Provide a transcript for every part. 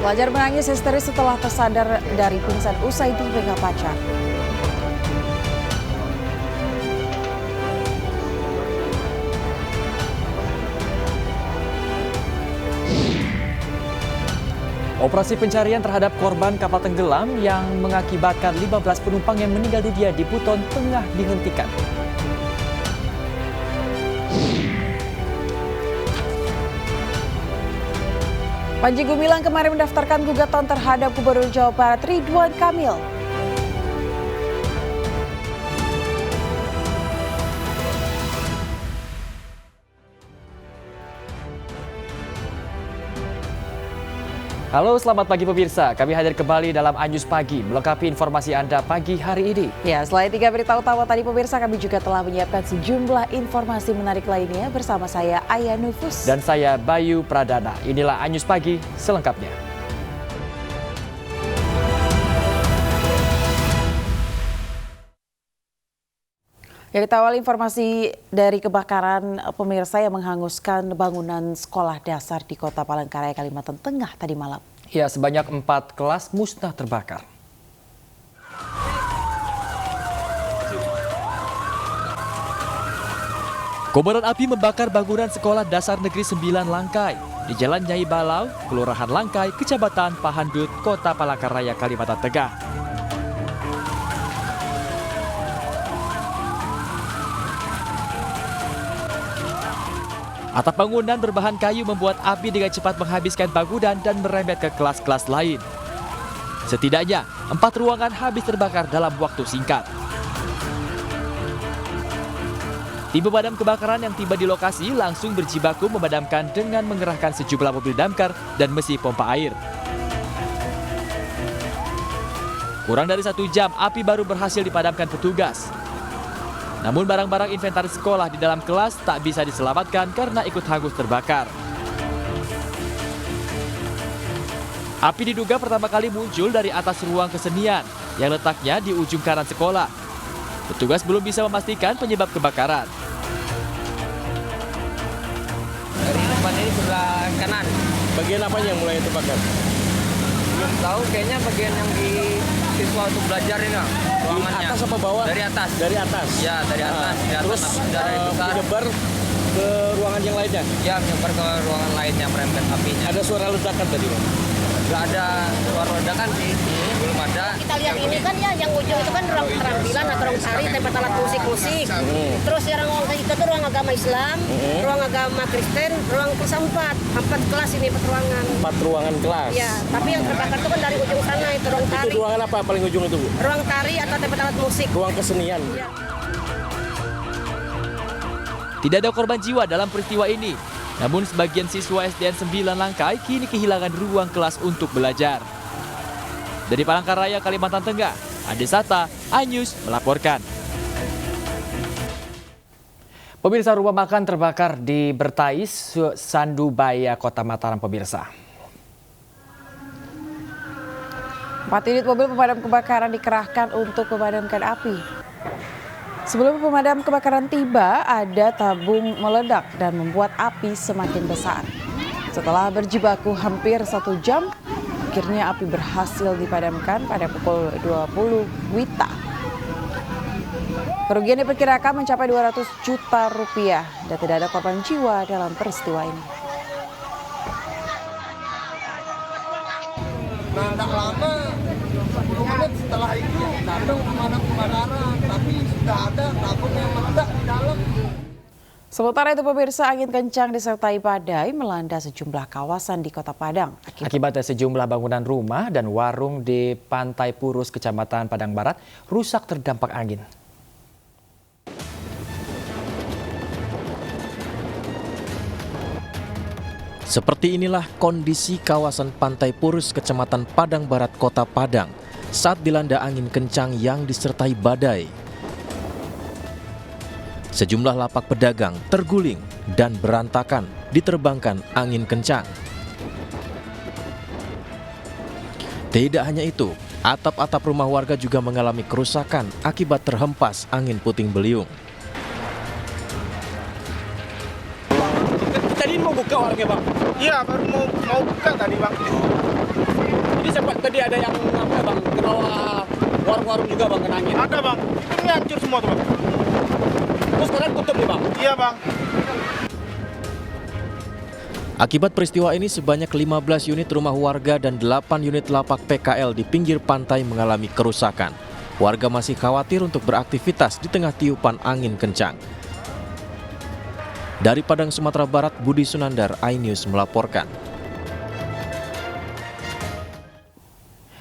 Pelajar menangis histeris setelah tersadar dari pingsan usai dibegal pacar. Operasi pencarian terhadap korban kapal tenggelam yang mengakibatkan 15 penumpang yang meninggal dunia di Buton tengah dihentikan. Panji Gumilang kemarin mendaftarkan gugatan terhadap Gubernur Jawa Barat Ridwan Kamil. Halo, selamat pagi pemirsa. Kami hadir kembali dalam Anyus Pagi, melengkapi informasi Anda pagi hari ini. Ya, selain 3 berita utama tadi pemirsa, kami juga telah menyiapkan sejumlah informasi menarik lainnya bersama saya Aya Nufus. Dan saya Bayu Pradana. Inilah Anyus Pagi selengkapnya. Ya, kita awal informasi dari kebakaran pemirsa yang menghanguskan bangunan sekolah dasar di Kota Palangkaraya, Kalimantan Tengah tadi malam. Ya, sebanyak 4 kelas musnah terbakar. Kobaran api membakar bangunan sekolah dasar negeri 9 Langkai di Jalan Nyai Balau, Kelurahan Langkai, Kecamatan Pahandut, Kota Palangkaraya, Kalimantan Tengah. Atap bangunan berbahan kayu membuat api dengan cepat menghabiskan bangunan dan merembet ke kelas-kelas lain. Setidaknya 4 ruangan habis terbakar dalam waktu singkat. Tim pemadam kebakaran yang tiba di lokasi langsung berjibaku memadamkan dengan mengerahkan sejumlah mobil damkar dan mesin pompa air. Kurang dari 1 jam, api baru berhasil dipadamkan petugas. Namun barang-barang inventaris sekolah di dalam kelas tak bisa diselamatkan karena ikut hangus terbakar. Api diduga pertama kali muncul dari atas ruang kesenian yang letaknya di ujung kanan sekolah. Petugas belum bisa memastikan penyebab kebakaran. Dari depan ini sebelah kanan. Bagian apanya yang mulai terbakar? Belum tahu, kayaknya bagian yang di siswa untuk belajar ini, ruangannya. Atas apa bawah? Dari atas. Dari atas? Ya, dari atas. Terus dari besar. menyebar ke ruangan yang lainnya? Ya, menyebar ke ruangan lainnya, merembet apinya. Ada suara ledakan tadi, Bang? Nggak ada suara ledakan sih, belum ada. Kita lihat ini kan ya, yang ujung itu kan ruang keterampilan atau ruang tari, tempat alat musik. Terus yang ruang itu tuh ruang agama Islam, ruang agama Kristen, ruang kelas 4 kelas ini, 4 ruangan. 4 ruangan kelas? Ya, tapi yang terbakar itu kan dari ujung sana, itu ruang tari. Itu ruangan apa paling ujung itu, Bu? Ruang tari atau tempat alat musik. Ruang kesenian? Ya. Tidak ada korban jiwa dalam peristiwa ini. Namun sebagian siswa SDN 9 Langkai kini kehilangan ruang kelas untuk belajar. Dari Palangkaraya, Kalimantan Tengah, Ade Sata, Anyus melaporkan. Pemirsa, rumah makan terbakar di Bertais, Sandubaya, Kota Mataram, pemirsa. 4 unit mobil pemadam kebakaran dikerahkan untuk memadamkan api. Sebelum pemadam kebakaran tiba, ada tabung meledak dan membuat api semakin besar. Setelah berjibaku hampir 1 jam, akhirnya api berhasil dipadamkan pada pukul 20 WITA. Kerugian diperkirakan mencapai 200 juta rupiah dan tidak ada korban jiwa dalam peristiwa ini. Tidak lama, 10 menit setelah itu datang pemadam kebakaran, tapi sudah ada tabung yang meledak di dalam. Sementara itu pemirsa, angin kencang disertai badai melanda sejumlah kawasan di Kota Padang. Akibatnya sejumlah bangunan rumah dan warung di Pantai Purus, Kecamatan Padang Barat rusak terdampak angin. Seperti inilah kondisi kawasan Pantai Purus, Kecamatan Padang Barat, Kota Padang saat dilanda angin kencang yang disertai badai. Sejumlah lapak pedagang terguling dan berantakan diterbangkan angin kencang. Tidak hanya itu, atap-atap rumah warga juga mengalami kerusakan akibat terhempas angin puting beliung. Tadi mau buka warungnya bang? Iya, baru mau buka tadi bang. Jadi sempat tadi ada yang apa bang? Kena warung-warung juga bang kena angin. Ada bang, ini hancur semua tuh bang. Terus sekarang tutup nih bang? Iya bang. Akibat peristiwa ini sebanyak 15 unit rumah warga dan 8 unit lapak PKL di pinggir pantai mengalami kerusakan. Warga masih khawatir untuk beraktivitas di tengah tiupan angin kencang. Dari Padang, Sumatera Barat, Budi Sunandar, iNews melaporkan.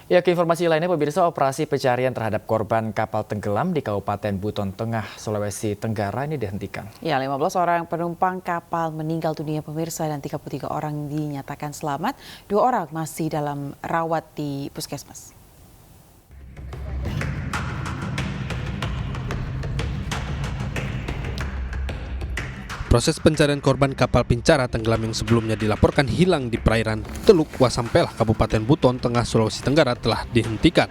Ya, ke informasi lainnya, pemirsa, operasi pencarian terhadap korban kapal tenggelam di Kabupaten Buton Tengah, Sulawesi Tenggara ini dihentikan. Ya, 15 orang penumpang kapal meninggal dunia, pemirsa, dan 33 orang dinyatakan selamat. 2 orang masih dalam rawat di puskesmas. Proses pencarian korban kapal Pincara tenggelam yang sebelumnya dilaporkan hilang di perairan Teluk Wasampelah, Kabupaten Buton Tengah, Sulawesi Tenggara telah dihentikan.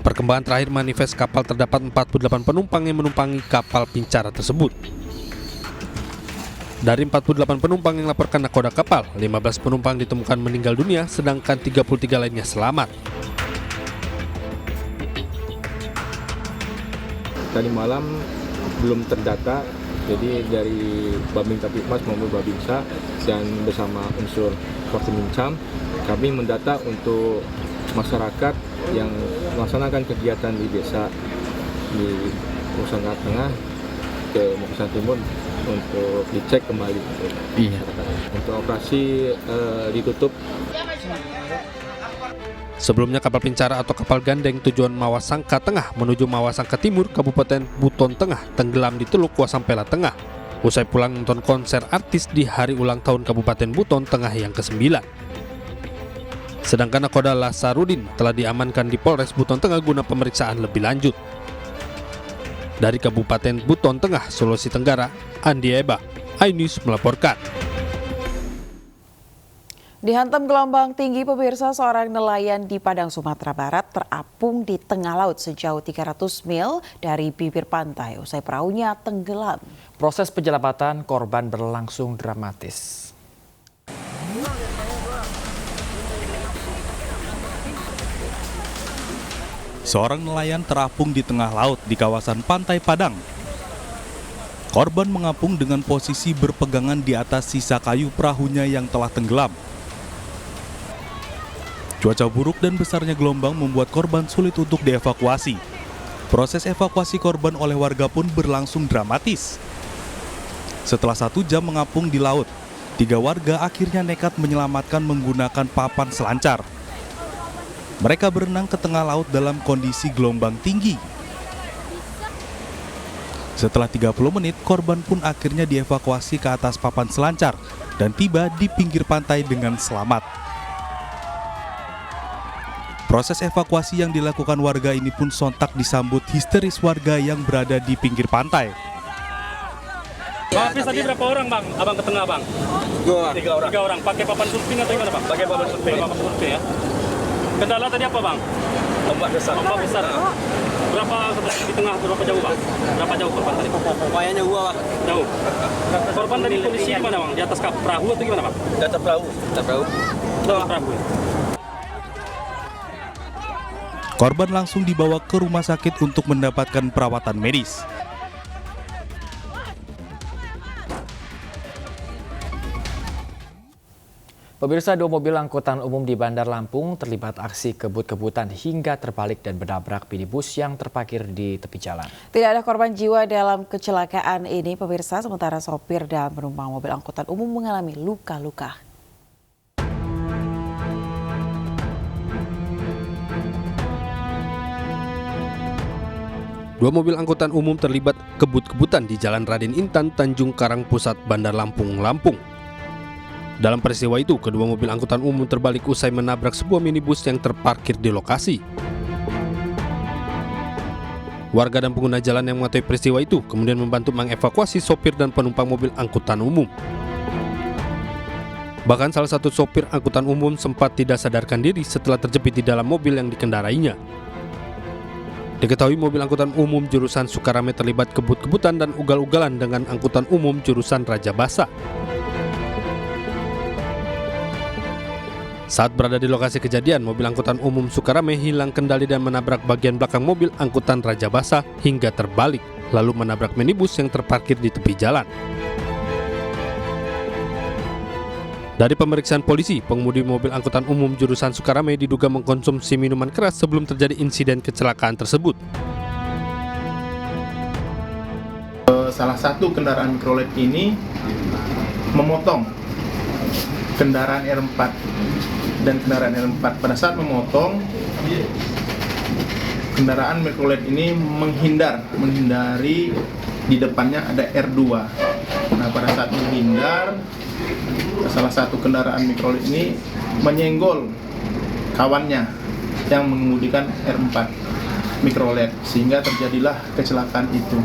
Perkembangan terakhir manifest kapal terdapat 48 penumpang yang menumpangi kapal Pincara tersebut. Dari 48 penumpang yang laporkan nakoda kapal, 15 penumpang ditemukan meninggal dunia, sedangkan 33 lainnya selamat. Tadi malam belum terdata. Jadi dari Babin Kapitmas maupun Babinsa dan bersama unsur Fortimincam, kami mendata untuk masyarakat yang melaksanakan kegiatan di desa di Nusantara Tengah ke Nusantara Timur untuk dicek kembali. Untuk operasi ditutup. Sebelumnya kapal Pincara atau kapal gandeng tujuan Mawasangka Tengah menuju Mawasangka Timur, Kabupaten Buton Tengah tenggelam di Teluk Wasampela Tengah. Usai pulang nonton konser artis di hari ulang tahun Kabupaten Buton Tengah yang ke-9. Sedangkan nakoda Lasarudin telah diamankan di Polres Buton Tengah guna pemeriksaan lebih lanjut. Dari Kabupaten Buton Tengah, Sulawesi Tenggara, Andi Eba, iNews melaporkan. Dihantam gelombang tinggi, pemirsa, seorang nelayan di Padang, Sumatera Barat terapung di tengah laut sejauh 300 mil dari bibir pantai usai perahunya tenggelam. Proses penyelamatan korban berlangsung dramatis. Seorang nelayan terapung di tengah laut di kawasan Pantai Padang. Korban mengapung dengan posisi berpegangan di atas sisa kayu perahunya yang telah tenggelam. Cuaca buruk dan besarnya gelombang membuat korban sulit untuk dievakuasi. Proses evakuasi korban oleh warga pun berlangsung dramatis. Setelah 1 jam mengapung di laut, 3 warga akhirnya nekat menyelamatkan menggunakan papan selancar. Mereka berenang ke tengah laut dalam kondisi gelombang tinggi. Setelah 30 menit, korban pun akhirnya dievakuasi ke atas papan selancar dan tiba di pinggir pantai dengan selamat. Proses evakuasi yang dilakukan warga ini pun sontak disambut histeris warga yang berada di pinggir pantai. Bang Hafiz, tadi berapa orang bang? Abang ke tengah bang? 3 orang. Pakai papan surfing atau gimana bang? Pakai papan surfing. Papan surfing ya. Kendala tadi apa bang? Ombak besar. Ombak besar. Berapa di tengah, berapa jauh bang? Berapa jauh korban tadi? Pokoknya jauh bang. Jauh. Korban tadi kondisi gimana bang? Di atas perahu atau gimana bang? Di atas perahu. Perahu. Korban langsung dibawa ke rumah sakit untuk mendapatkan perawatan medis. Pemirsa, 2 mobil angkutan umum di Bandar Lampung terlibat aksi kebut-kebutan hingga terbalik dan menabrak minibus yang terparkir di tepi jalan. Tidak ada korban jiwa dalam kecelakaan ini, pemirsa, sementara sopir dan penumpang mobil angkutan umum mengalami luka-luka. Dua mobil angkutan umum terlibat kebut-kebutan di Jalan Raden Intan, Tanjung Karang Pusat, Bandar Lampung, Lampung. Dalam peristiwa itu, kedua mobil angkutan umum terbalik usai menabrak sebuah minibus yang terparkir di lokasi. Warga dan pengguna jalan yang mengetahui peristiwa itu kemudian membantu mengevakuasi sopir dan penumpang mobil angkutan umum. Bahkan salah satu sopir angkutan umum sempat tidak sadarkan diri setelah terjepit di dalam mobil yang dikendarainya. Diketahui mobil angkutan umum jurusan Sukarame terlibat kebut-kebutan dan ugal-ugalan dengan angkutan umum jurusan Raja Basa. Saat berada di lokasi kejadian, mobil angkutan umum Sukarame hilang kendali dan menabrak bagian belakang mobil angkutan Rajabasa hingga terbalik, lalu menabrak minibus yang terparkir di tepi jalan. Dari pemeriksaan polisi, pengemudi mobil angkutan umum jurusan Sukarame diduga mengkonsumsi minuman keras sebelum terjadi insiden kecelakaan tersebut. Salah satu kendaraan mikrolet ini memotong kendaraan R4 dan kendaraan R4. Pada saat memotong, kendaraan mikrolet ini menghindari di depannya ada R2. Nah, pada saat menghindar, salah satu kendaraan mikrolet ini menyenggol kawannya yang mengemudikan R4 mikrolet, sehingga terjadilah kecelakaan itu.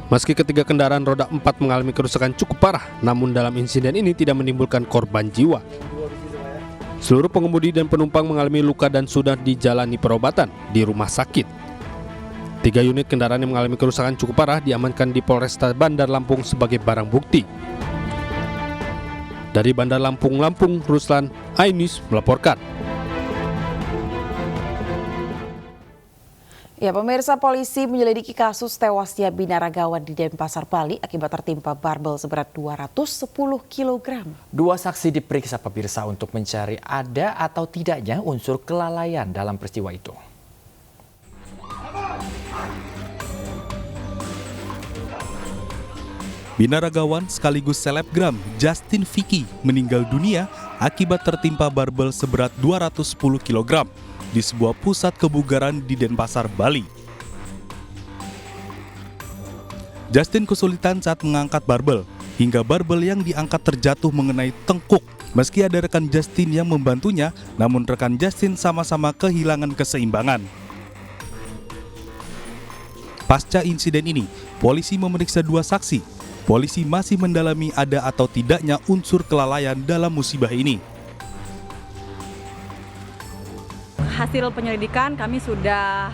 Meski ketiga kendaraan roda 4 mengalami kerusakan cukup parah, namun dalam insiden ini tidak menimbulkan korban jiwa. Seluruh pengemudi dan penumpang mengalami luka dan sudah dijalani perobatan di rumah sakit. 3 unit kendaraan yang mengalami kerusakan cukup parah diamankan di Polresta Bandar Lampung sebagai barang bukti. Dari Bandar Lampung, Ruslan Ainis melaporkan. Ya, pemirsa, polisi menyelidiki kasus tewasnya binaragawan di Denpasar, Bali akibat tertimpa barbel seberat 210 kg. 2 saksi diperiksa pemirsa untuk mencari ada atau tidaknya unsur kelalaian dalam peristiwa itu. Binaragawan sekaligus selebgram Justin Vicky meninggal dunia akibat tertimpa barbel seberat 210 kg. Di sebuah pusat kebugaran di Denpasar, Bali. Justin kesulitan saat mengangkat barbel, hingga barbel yang diangkat terjatuh mengenai tengkuk. Meski ada rekan Justin yang membantunya, namun rekan Justin sama-sama kehilangan keseimbangan. Pasca insiden ini, polisi memeriksa 2 saksi. Polisi masih mendalami ada atau tidaknya unsur kelalaian dalam musibah ini. Hasil penyelidikan kami sudah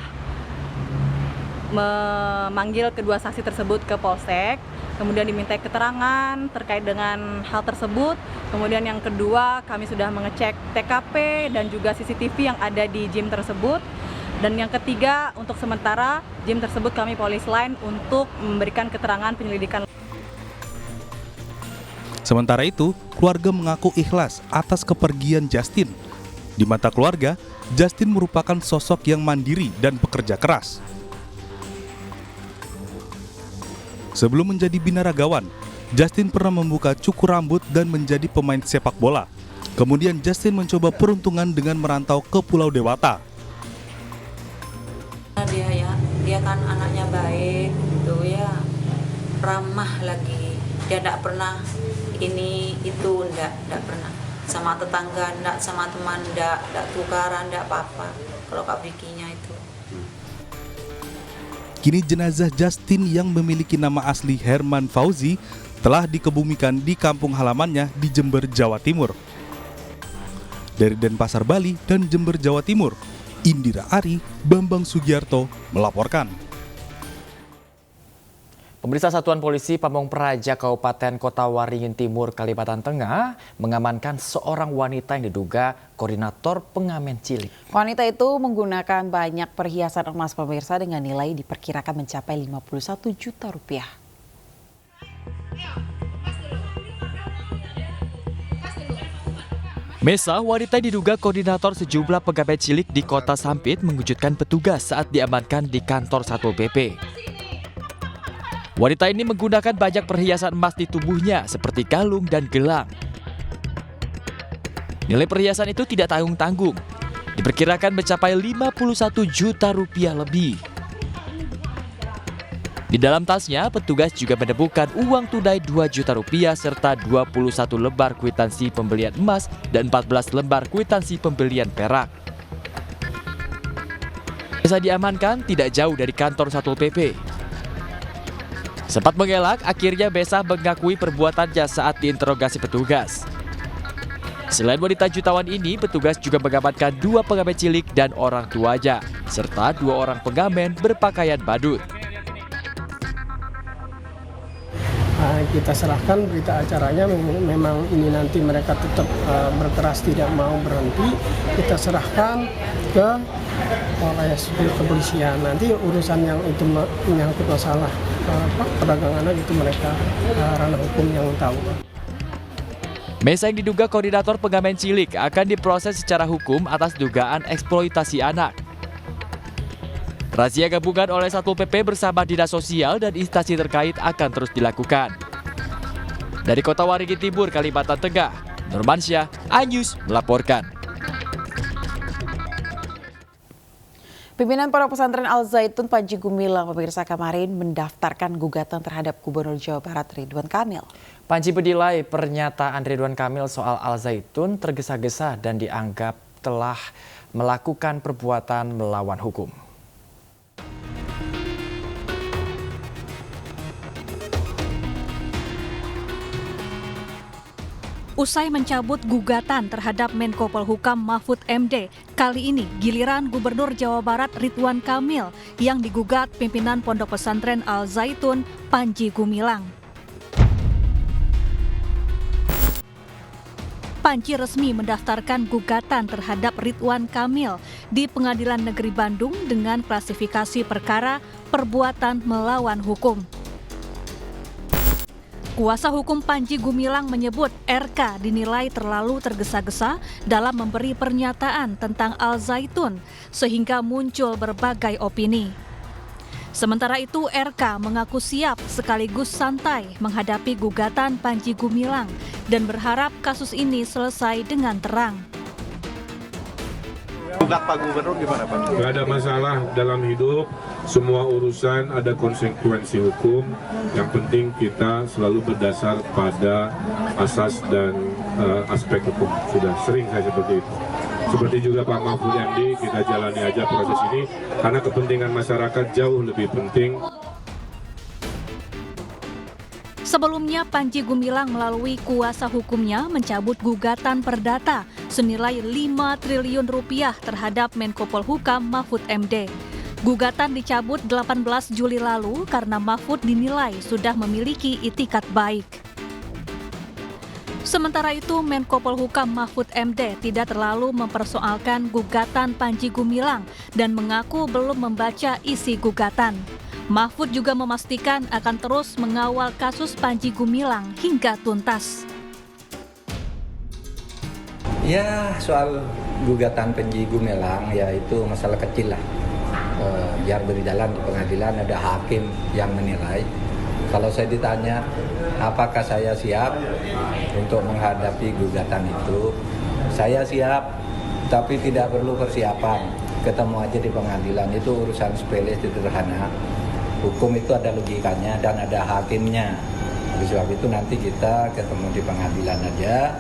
memanggil kedua saksi tersebut ke Polsek, kemudian diminta keterangan terkait dengan hal tersebut. Kemudian yang kedua, kami sudah mengecek TKP dan juga CCTV yang ada di gym tersebut. Dan yang ketiga, untuk sementara gym tersebut kami polis line untuk memberikan keterangan penyelidikan. Sementara itu, keluarga mengaku ikhlas atas kepergian Justin. Di mata keluarga, Justin merupakan sosok yang mandiri dan pekerja keras. Sebelum menjadi binaragawan, Justin pernah membuka cukur rambut dan menjadi pemain sepak bola. Kemudian Justin mencoba peruntungan dengan merantau ke Pulau Dewata. Dia kan anaknya baik, gitu ya, ramah lagi. Dia tidak pernah ini itu, tidak pernah. Sama tetangga enggak, sama teman enggak tukaran, enggak apa-apa kalau Kak Vicky-nya itu. Kini jenazah Justin yang memiliki nama asli Herman Fauzi telah dikebumikan di kampung halamannya di Jember, Jawa Timur. Dari Denpasar, Bali dan Jember, Jawa Timur, Indira Ari, Bambang Sugiarto melaporkan. Pemirsa, Satuan Polisi Pamong Praja Kabupaten Kota Waringin Timur, Kalimantan Tengah mengamankan seorang wanita yang diduga koordinator pengamen cilik. Wanita itu menggunakan banyak perhiasan emas, pemirsa, dengan nilai diperkirakan mencapai 51 juta rupiah. Mesa, wanita diduga koordinator sejumlah pegawai cilik di Kota Sampit, mengejutkan petugas saat diamankan di kantor Satpol PP. Wanita ini menggunakan banyak perhiasan emas di tubuhnya seperti kalung dan gelang. Nilai perhiasan itu tidak tanggung-tanggung, diperkirakan mencapai 51 juta rupiah lebih. Di dalam tasnya, petugas juga menemukan uang tunai 2 juta rupiah serta 21 lembar kwitansi pembelian emas dan 14 lembar kwitansi pembelian perak. Mesa diamankan tidak jauh dari kantor Satpol PP. Sempat mengelak, akhirnya Besa mengakui perbuatannya saat diinterogasi petugas. Selain wanita jutawan ini, petugas juga mengamankan 2 pegawai cilik dan orang tuanya, serta 2 orang pengamen berpakaian badut. kita serahkan berita acaranya. Memang ini nanti mereka tetap berkeras tidak mau berhenti, kita serahkan ke oleh kepolisian. Nanti urusan yang itu menyangkut masalah perdagangan itu mereka ranah hukum yang tahu. Mesa yang diduga koordinator pengamen cilik akan diproses secara hukum atas dugaan eksploitasi anak. Razia gabungan oleh Satpol PP bersama Dinas Sosial dan instansi terkait akan terus dilakukan. Dari Kota Waringin Timur, Kalimantan Tengah, Nurmansyah, iNews melaporkan. Pimpinan Pondok Pesantren Al Zaitun Panji Gumilang pemirsa kemarin mendaftarkan gugatan terhadap Gubernur Jawa Barat Ridwan Kamil. Panji menilai pernyataan Ridwan Kamil soal Al Zaitun tergesa-gesa dan dianggap telah melakukan perbuatan melawan hukum. Usai mencabut gugatan terhadap Menko Polhukam Mahfud MD, kali ini giliran Gubernur Jawa Barat Ridwan Kamil yang digugat pimpinan Pondok Pesantren Al Zaitun Panji Gumilang. Panji resmi mendaftarkan gugatan terhadap Ridwan Kamil di Pengadilan Negeri Bandung dengan klasifikasi perkara perbuatan melawan hukum. Kuasa hukum Panji Gumilang menyebut RK dinilai terlalu tergesa-gesa dalam memberi pernyataan tentang Al Zaitun sehingga muncul berbagai opini. Sementara itu RK mengaku siap sekaligus santai menghadapi gugatan Panji Gumilang dan berharap kasus ini selesai dengan terang. Gugat Pak Gubernur gimana Pak? Gak ada masalah dalam hidup, semua urusan ada konsekuensi hukum. Yang penting kita selalu berdasar pada asas dan aspek hukum. Sudah sering saya seperti itu. Seperti juga Pak Mahfud MD, kita jalani aja proses ini karena kepentingan masyarakat jauh lebih penting. Sebelumnya Panji Gumilang melalui kuasa hukumnya mencabut gugatan perdata senilai 5 triliun rupiah terhadap Menko Polhukam Mahfud MD. Gugatan dicabut 18 Juli lalu karena Mahfud dinilai sudah memiliki itikat baik. Sementara itu Menko Polhukam Mahfud MD tidak terlalu mempersoalkan gugatan Panji Gumilang dan mengaku belum membaca isi gugatan. Mahfud juga memastikan akan terus mengawal kasus Panji Gumilang hingga tuntas. Ya, soal gugatan Panji Gumilang ya itu masalah kecil lah. Biar berjalan di pengadilan, ada hakim yang menilai. Kalau saya ditanya apakah saya siap untuk menghadapi gugatan itu, saya siap, tapi tidak perlu persiapan. Ketemu aja di pengadilan, itu urusan sepele sederhana. Hukum itu ada logikanya dan ada hakimnya. Oleh sebab itu nanti kita ketemu di pengadilan aja.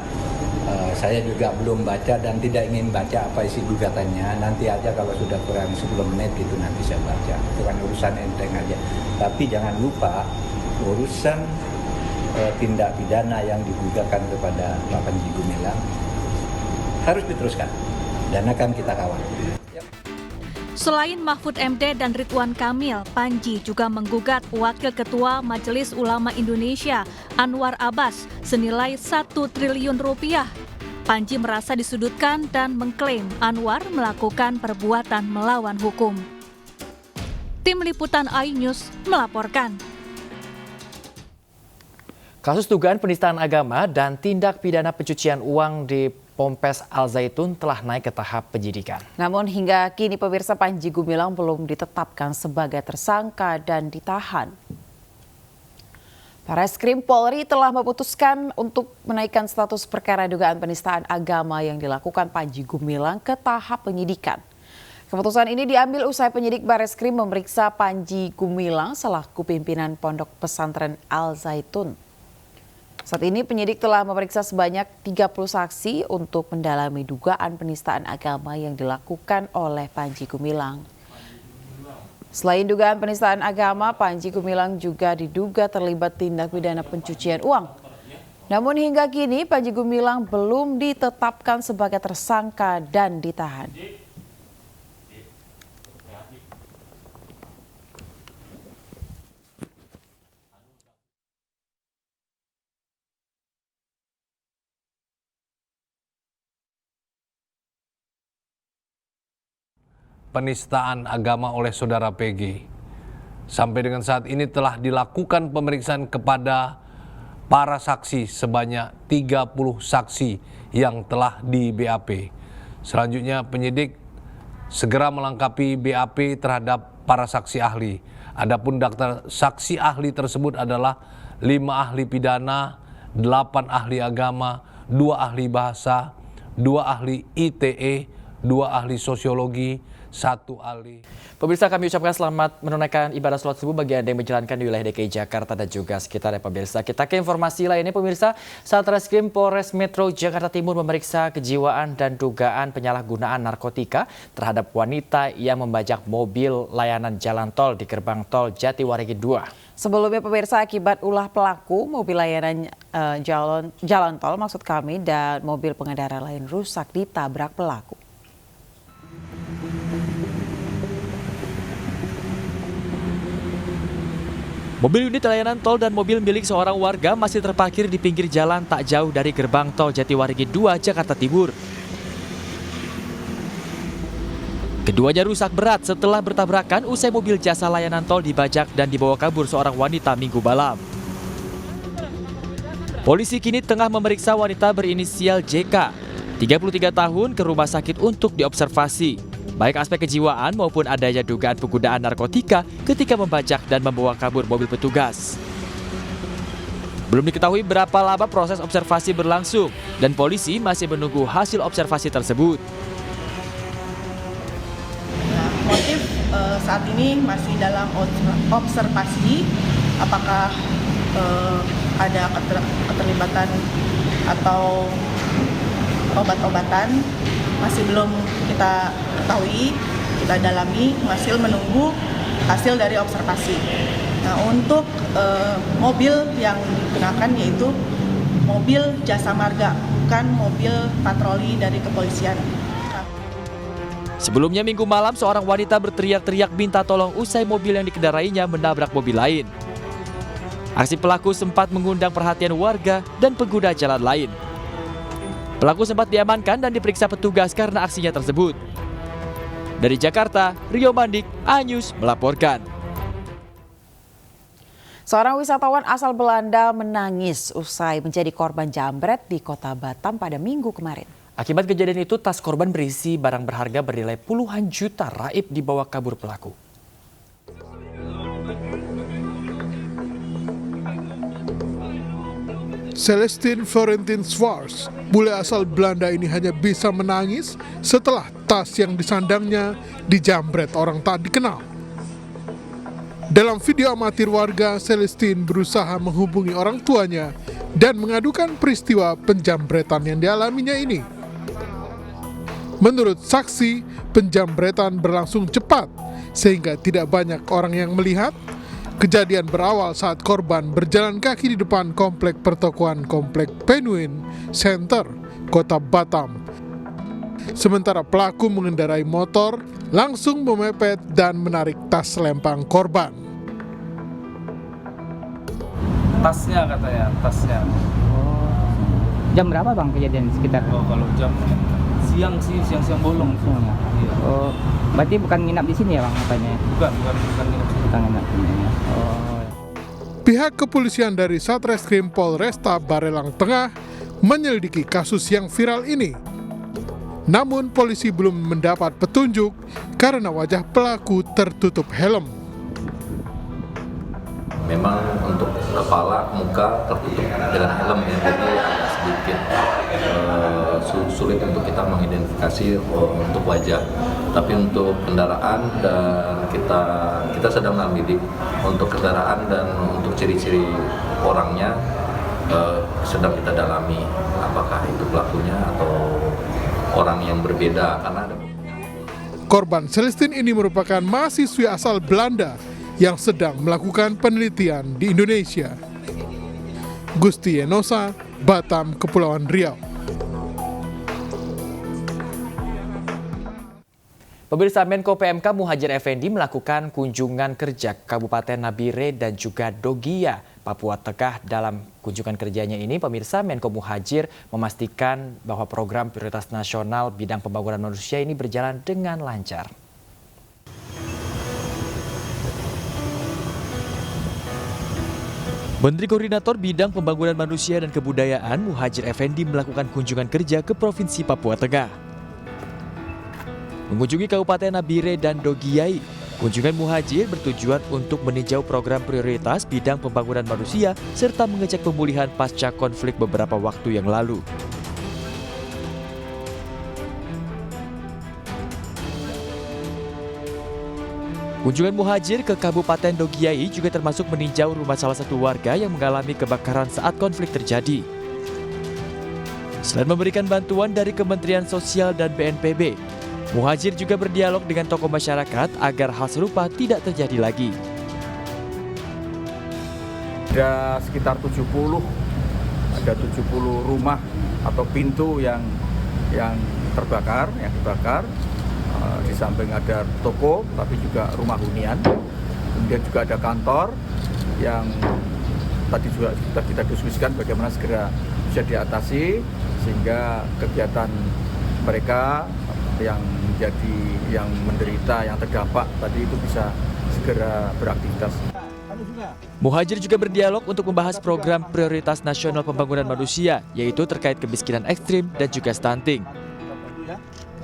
Saya juga belum baca dan tidak ingin baca apa isi gugatannya. Nanti aja kalau sudah kurang 10 menit itu nanti saya baca. Itu kan urusan enteng aja. Tapi jangan lupa urusan tindak pidana yang digugatkan kepada Pak Panji Gumilang harus diteruskan dan akan kita kawal. Selain Mahfud MD dan Ridwan Kamil, Panji juga menggugat Wakil Ketua Majelis Ulama Indonesia Anwar Abbas senilai 1 triliun rupiah. Panji merasa disudutkan dan mengklaim Anwar melakukan perbuatan melawan hukum. Tim Liputan iNews melaporkan. Kasus dugaan penistaan agama dan tindak pidana pencucian uang di Ponpes Al Zaitun telah naik ke tahap penyidikan. Namun hingga kini pemirsa Panji Gumilang belum ditetapkan sebagai tersangka dan ditahan. Bareskrim Polri telah memutuskan untuk menaikkan status perkara dugaan penistaan agama yang dilakukan Panji Gumilang ke tahap penyidikan. Keputusan ini diambil usai penyidik Bareskrim memeriksa Panji Gumilang selaku pimpinan Pondok Pesantren Al Zaitun. Saat ini penyidik telah memeriksa sebanyak 30 saksi untuk mendalami dugaan penistaan agama yang dilakukan oleh Panji Gumilang. Selain dugaan penistaan agama, Panji Gumilang juga diduga terlibat tindak pidana pencucian uang. Namun hingga kini Panji Gumilang belum ditetapkan sebagai tersangka dan ditahan. penistaan agama oleh saudara PG. Sampai dengan saat ini telah dilakukan pemeriksaan kepada para saksi sebanyak 30 saksi yang telah di BAP. Selanjutnya penyidik segera melengkapi BAP terhadap para saksi ahli. Adapun daftar saksi ahli tersebut adalah 5 ahli pidana, 8 ahli agama, 2 ahli bahasa, 2 ahli ITE, 2 ahli sosiologi, 1 ahli. Pemirsa, kami ucapkan selamat menunaikan ibadah sholat subuh bagi Anda yang menjalankan di wilayah DKI Jakarta dan juga sekitarnya, pemirsa. Kita ke informasi lainnya, pemirsa. Satreskrim Polres Metro Jakarta Timur memeriksa kejiwaan dan dugaan penyalahgunaan narkotika terhadap wanita yang membajak mobil layanan jalan tol di gerbang tol Jatiwaringin 2. Sebelumnya, pemirsa, akibat ulah pelaku, mobil layanan jalan tol maksud kami dan mobil pengendara lain rusak ditabrak pelaku. Mobil unit layanan tol dan mobil milik seorang warga masih terparkir di pinggir jalan tak jauh dari gerbang tol Jatiwaringin 2, Jakarta Timur. Keduanya rusak berat setelah bertabrakan usai mobil jasa layanan tol dibajak dan dibawa kabur seorang wanita Minggu malam. Polisi kini tengah memeriksa wanita berinisial JK, 33 tahun, ke rumah sakit untuk diobservasi. Baik aspek kejiwaan maupun adanya dugaan penggunaan narkotika ketika membajak dan membawa kabur mobil petugas. Belum diketahui berapa lama proses observasi berlangsung dan polisi masih menunggu hasil observasi tersebut. Motif saat ini masih dalam observasi, apakah ada keterlibatan atau obat-obatan masih belum kita ketahui, kita dalami, masih menunggu hasil dari observasi. Nah, untuk mobil yang digunakan yaitu mobil jasa marga, bukan mobil patroli dari kepolisian. Sebelumnya Minggu malam seorang wanita berteriak-teriak minta tolong usai mobil yang dikendarainya menabrak mobil lain. Aksi pelaku sempat mengundang perhatian warga dan pengguna jalan lain. Pelaku sempat diamankan dan diperiksa petugas karena aksinya tersebut. Dari Jakarta, Rio Mandik, A-News melaporkan. Seorang wisatawan asal Belanda menangis usai menjadi korban jambret di kota Batam pada Minggu kemarin. Akibat kejadian itu, tas korban berisi barang berharga bernilai puluhan juta raib dibawa kabur pelaku. Celestine Florentin Schwarz, bule asal Belanda ini hanya bisa menangis setelah tas yang disandangnya dijambret orang tak dikenal. Dalam video amatir warga, Celestine berusaha menghubungi orang tuanya dan mengadukan peristiwa penjambretan yang dialaminya ini. Menurut saksi, penjambretan berlangsung cepat sehingga tidak banyak orang yang melihat. Kejadian berawal saat korban berjalan kaki di depan komplek pertokoan Komplek Penguin Center, Kota Batam. Sementara pelaku mengendarai motor, langsung memepet dan menarik tas lempang korban. Tasnya katanya, tasnya. Jam berapa bang kejadian sekitar? Oh, kalau jam siang sih, siang bolong. Iya. Oh, berarti bukan nginap di sini ya bang katanya? Bukan nginap. Bukan nginap di sini ya. Oh. Pihak kepolisian dari Satreskrim Polresta Barelang Tengah menyelidiki kasus yang viral ini. Namun polisi belum mendapat petunjuk karena wajah pelaku tertutup helm. Memang untuk kepala, muka tertutup dengan helm ya, jadi agak sedikit sulit untuk kita mengidentifikasi untuk wajah. Tapi untuk kendaraan dan kita sedang meneliti untuk kendaraan dan untuk ciri-ciri orangnya sedang kita dalami apakah itu pelakunya atau orang yang berbeda karena ada. Korban Celestine ini merupakan mahasiswi asal Belanda yang sedang melakukan penelitian di Indonesia. Gusti Enosa, Batam, Kepulauan Riau. Pemirsa, Menko PMK Muhadjir Effendi melakukan kunjungan kerja Kabupaten Nabire dan juga Dogia, Papua Tengah. Dalam kunjungan kerjanya ini, pemirsa, Menko Muhadjir memastikan bahwa program prioritas nasional bidang pembangunan manusia ini berjalan dengan lancar. Menteri Koordinator Bidang Pembangunan Manusia dan Kebudayaan Muhadjir Effendi melakukan kunjungan kerja ke Provinsi Papua Tengah. Mengunjungi Kabupaten Nabire dan Dogiyai, kunjungan Muhadjir bertujuan untuk meninjau program prioritas bidang pembangunan manusia serta mengecek pemulihan pasca konflik beberapa waktu yang lalu. Kunjungan Muhadjir ke Kabupaten Dogiyai juga termasuk meninjau rumah salah satu warga yang mengalami kebakaran saat konflik terjadi. Selain memberikan bantuan dari Kementerian Sosial dan BNPB, Muhadjir juga berdialog dengan tokoh masyarakat agar hal serupa tidak terjadi lagi. Ada sekitar 70 rumah atau pintu yang dibakar. Di samping ada toko, tapi juga rumah hunian. Kemudian juga ada kantor yang tadi juga kita diskusikan bagaimana segera bisa diatasi sehingga kegiatan mereka yang menderita, yang terdampak tadi itu bisa segera beraktivitas. Muhadjir juga berdialog untuk membahas program prioritas nasional pembangunan manusia, yaitu terkait kemiskinan ekstrim dan juga stunting.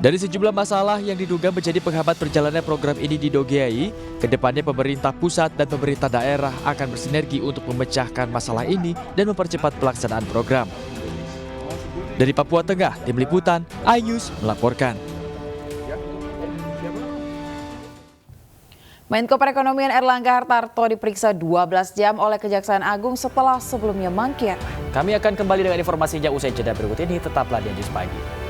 Dari sejumlah masalah yang diduga menjadi penghambat perjalanan program ini di Dogiyai, kedepannya pemerintah pusat dan pemerintah daerah akan bersinergi untuk memecahkan masalah ini dan mempercepat pelaksanaan program. Dari Papua Tengah, Tim Liputan, iNews melaporkan. Menko Perekonomian Erlangga Hartarto diperiksa 12 jam oleh Kejaksaan Agung setelah sebelumnya mangkir. Kami akan kembali dengan informasinya usai jeda berikut ini. Tetaplah di iNews Pagi.